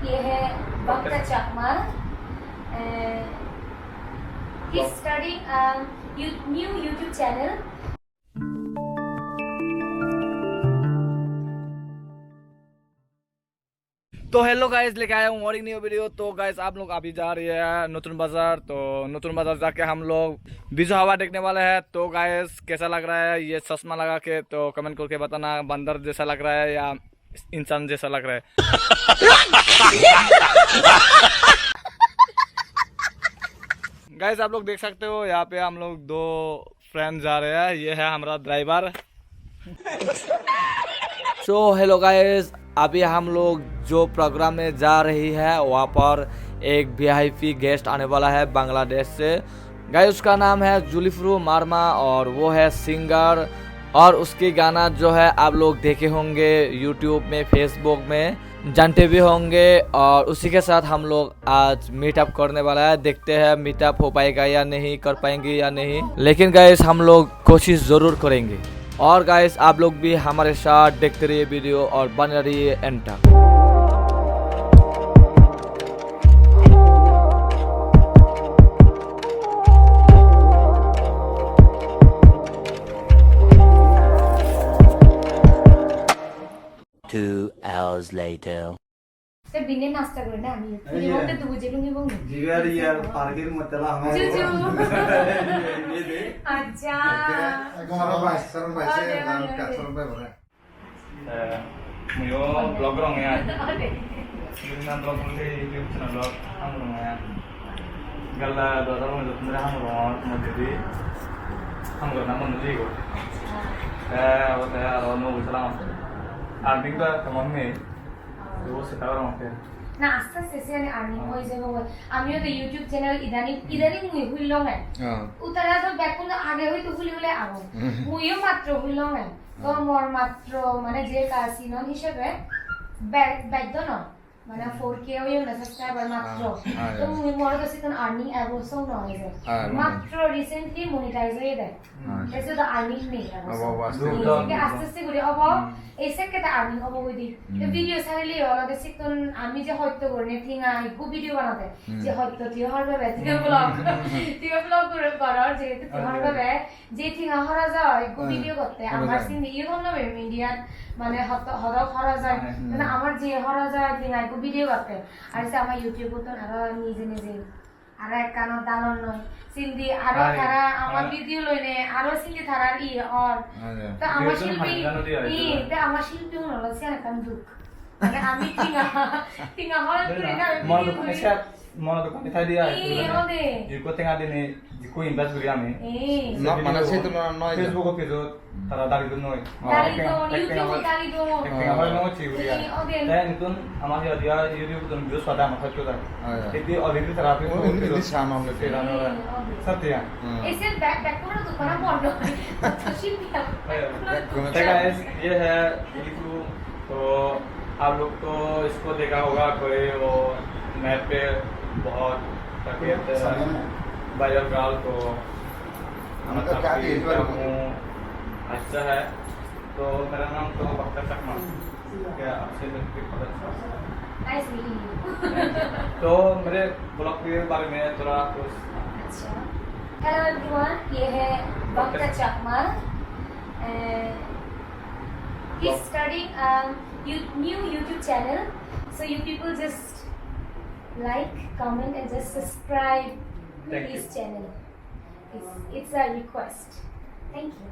ये है Bhakta Chakma. He's starting a new YouTube channel. तो हेलो गाइस, लेके आया हूँ मॉर्निंग न्यू वीडियो। तो गाइस आप लोग अभी जा रही है नूतन बाजार। तो नूतन बाजार जाके हम लोग बिजू हवा देखने वाले हैं। तो गाइस कैसा लग रहा है ये चश्मा लगा के, तो कमेंट करके बताना बंदर जैसा लग रहा है या इंसान जैसा लग रहा है। गाइस आप लोग देख सकते हो यहाँ पे हम लोग दो फ्रेंड जा रहे हैं। ये है हमारा ड्राइवर। सो हेलो गाइस, अभी हम लोग जो प्रोग्राम में जा रही है वहाँ पर एक वीआईपी गेस्ट आने वाला है बांग्लादेश से। गाइस उसका नाम है जुली प्रू मार्मा और वो है सिंगर। और उसके गाना जो है आप लोग देखे होंगे यूट्यूब में, फेसबुक में, जानते भी होंगे। और उसी के साथ हम लोग आज मीटअप करने वाला है। देखते हैं मीटअप हो पाएगा या नहीं, कर पाएंगे या नहीं, लेकिन गाइस हम लोग कोशिश ज़रूर करेंगे। और गाइस आप लोग भी हमारे साथ देखते रहिए वीडियो और बने रहिए एंड तक। Two hours later. तो बिने नाश्ता करना हम ये होते तो बुझे लूंगी वो जीवार यार पार्किंग मत चला हमें जी ये दे अच्छा हमारा 22 रुपए दाम 400 रुपए भरा मुझे ब्लॉगर होंगे यार, यूट्यूब ब्लॉग मुझे यूट्यूब चैनल ब्लॉग हम लोग हैं गल्ला दोरा मुझे तुम्हारे हम लोग मुझे भी हम लोग नाम मुझे को वो तो यार नो सलाम आर्मी का तमाम में वो सितारा होते हैं ना आस्ते आस्ते से यानी आर्मी हो जाएगा वो आमियों तो यूट्यूब चैनल इदानी मुझे हुई लोग हैं उतना तो बैकग्राउंड आगे हुई तो हुई हुई आगो मुझे मात्र हुई लोग हैं तो मोर मात्र माने जे कासी नॉन हिसाबे बैक दो ना माने 4K हुई ना सब्सक्राइबर मात्र तो मुझे मोर तो सिकन अर्निंग एबो सो ना है मात्र रिसेंटली मोनेटाइज हुई है जैसे तो अर्निंग नहीं है कि आस्ते आस्ते করে अब ऐसे के तो अर्निंग अब हुई दी तो वीडियो सारे लिए वाला तो सिकन आमी जे হয়তো করনে থিঙা গো ভিডিও বানাতে যে হয়তো তুই হরবে তুই ব্লগ করে করার যে তুই হরবে যে থিঙা হরা যায় গো ভিডিও করতে আমার সিন ইউ হল না মিডিয়া মানে হরা হরা যায় মানে আমার যে হরা যায় থিঙা গো ভিডিও করতে আর সে আমার ইউটিউব তো আর নিজে নিজে আর এক কানো দালন নয় সিন্ধি আর তারা আমার ভিডিও লইনে আর সিন্ধি থারার ই আর তো আমার শিল্পী তে আমার শিল্পী হলো সে কান দুঃখ মানে আমি টিঙা হল করে না মনে তো কোথায় দিয়া যে কোতে গাদে নে যে কই ইনভেস্ট করি আমি না মানে সে তো নয় ফেসবুক পেজত তারা দাঁড়িয়ে নয় ইউটিউব দাঁড়িয়ে আমার নাম হচ্ছে গুলিয়া তাই নতুন আমার দিয়া ইউটিউব তো ভিডিও সাদা আমার কাছে যায় এতে অলরেডি তারা আপনি ini sama gitu सत्य ऐसे बैक को ना दुकान बंद हो गई तो शिल्पी तो गाइस ये है जुलीप्रू। तो आप लोग तो इसको देखा होगा कोई वो मैप पे बहुत वायरल गाल तो अच्छा है। तो मेरा नाम तो भक्ता चकमा, क्या आपसे पता चला? Nice meeting you. तो मेरे ब्लॉग के बारे में थोड़ा कुछ। अच्छा, हेलो एवरीवन, ये है Bhakta Chakma। He's starting a new YouTube channel, so you people just like, comment, and just subscribe to his channel. It's a request. Thank you.